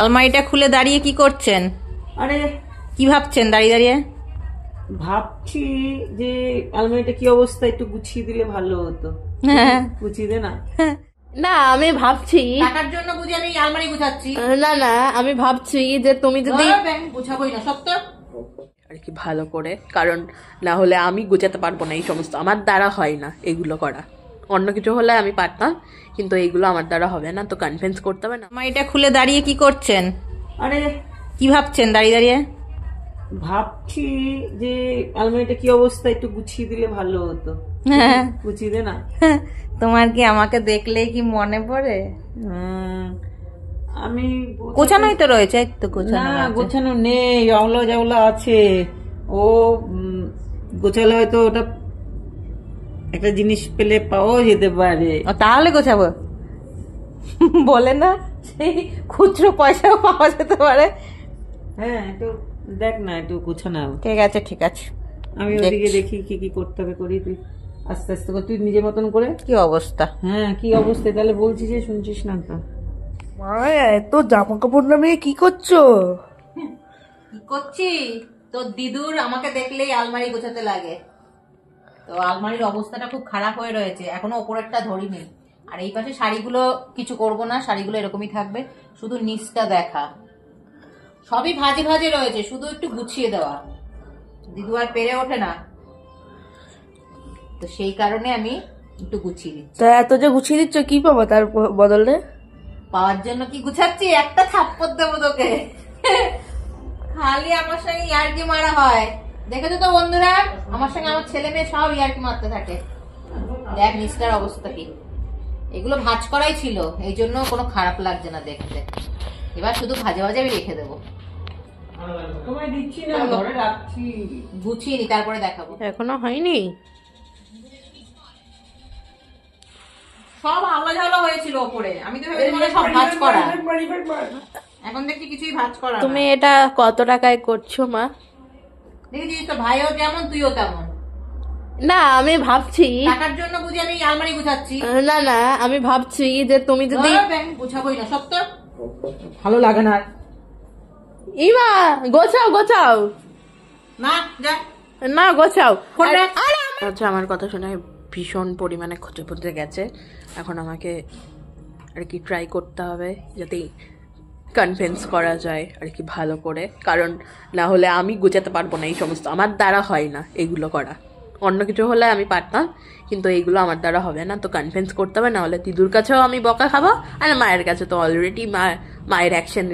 আলমারিটা খুলে দাঁড়িয়ে কি করছেন? আরে কি ভাবছেন দাঁড়িয়ে দাঁড়িয়ে? ভাবছি যে আলমারিটা কি অবস্থা, একটু গুছিয়ে দিলে ভালো হতো। গুছিয়ে দে না। না আমি ভাবছি টাকার জন্য বুঝি আমি আলমারি গুছাচ্ছি? না না আমি ভাবছি যে তুমি যদি গুছাবোই না সত্য আর কি ভালো করে, কারণ না হলে আমি গোছাতে পারবো না। এই সমস্ত আমার দ্বারা হয় না এগুলো করা। অন্য কিছু হলে আমি পারতাম, কিন্তু এইগুলো আমার দ্বারা হবে না, তো কনফিডেন্স করতে হবে না। আলমারিটা খুলে দাঁড়িয়ে কি করছেন? আরে কি ভাবছেন দাঁড়িয়ে দাঁড়িয়ে? ভাবছি যে আলমারিটা কি অবস্থা, একটু গুছিয়ে দিলে ভালো হতো। গুছিয়ে দে না। তোমার কি আমাকে দেখলেই কি মনে পড়ে? আমি গোছানোই তো রয়েছে, এই তো গোছানো না, আছে। গোছানো নেই, অওলা জাওলা আছে। ও গোছালে হয়তো ওটা একটা জিনিস পেলে পাওয়া যেতে পারে। ও, তাহলে গোছাবো। বলে না সেই খুচরো পয়সাও পাওয়া যেতে পারে। হ্যাঁ, একটু দেখ না, একটু গোছানো। ঠিক আছে ঠিক আছে, আমি ওদিকে দেখি কি কি করতে হবে, করি। তুই আস্তে আস্তে করে, তুই নিজের মতন করে। কি অবস্থা? হ্যাঁ, কি অবস্থা তাহলে বলছিস যে শুনছিস না তো? এত জামা কাপড় নামিয়ে কি করছো? কি করছি? তোর দিদুর আমাকে দেখলেই আলমারি গোছাতে লাগে। তো আলমারির অবস্থাটা খুব খারাপ হয়ে রয়েছে, এখনো ওপরেরটা ধরিনি। আর এই পাশে শাড়িগুলো কিছু করব না, শাড়িগুলো এরকমই থাকবে, শুধু নিচটা দেখা। সবই ভাজে ভাজে রয়েছে, শুধু একটু গুছিয়ে দেওয়া। দিদু আর পেরে ওঠে না, তো সেই কারণে আমি একটু গুছিয়ে দিচ্ছি। তা এত যে গুছিয়ে দিচ্ছ, কি পাবো তার বদলে? পাওয়ার জন্য কি গুছাচ্ছি? একটা থাপ্পড় দেবো তোকে। খালি আমার সঙ্গে ইয়ার্কি মারা হয়, দেখেছো তো বন্ধুরা, আমার সঙ্গে আমার ছেলে মেয়ে সব ইয়ার্কি মারতে থাকে। দেখ নিচটার অবস্থা কি। এগুলো ভাজ করাই ছিল, এই জন্য কোনো খারাপ লাগছে না দেখতে। এবার শুধু ভাজে ভাজে আমি রেখে দেবো, তোমায় দিচ্ছি না, ঘরে রাখছি। গুছিয়ে নি তারপরে দেখাবো। এখনো হয়নি। সব আওলা ঝাওলা হয়েছিল ওপরে, আমি তো ভেবেছি সব ভাজ করা, এখন দেখছি কিছুই ভাজ করা না। তুমি এটা কত টাকায় করছো মা? দেখেছিস তো, ভাইও যেমন তুইও তেমন। না আমি ভাবছি টাকার জন্য বুঝি আমি আলমারি গুছাচ্ছি? না না আমি ভাবছি যে তুমি যদি গুছাবোই না সত্য ভালো লাগে না। ইমা গোছাও গোছাও। না যা না গোছাও। কোনটা? আচ্ছা, আমার কথা শুনে ভীষণ পরিমাণে খচে পড়তে গেছে। এখন আমাকে আর কি ট্রাই করতে হবে যাতে কনভিন্স করা যায় আর কি ভালো করে, কারণ না হলে আমি গোছাতে পারবো না। এই সমস্ত আমার দ্বারা হয় না এগুলো করা। অন্য কিছু হলে আমি পারতাম, কিন্তু এইগুলো আমার দ্বারা হবে না, তো কনভিন্স করতে হবে। না হলে দিদুর কাছেও আমি বকা খাবো, আর মায়ের কাছে তো অলরেডি মায়ের অ্যাকশন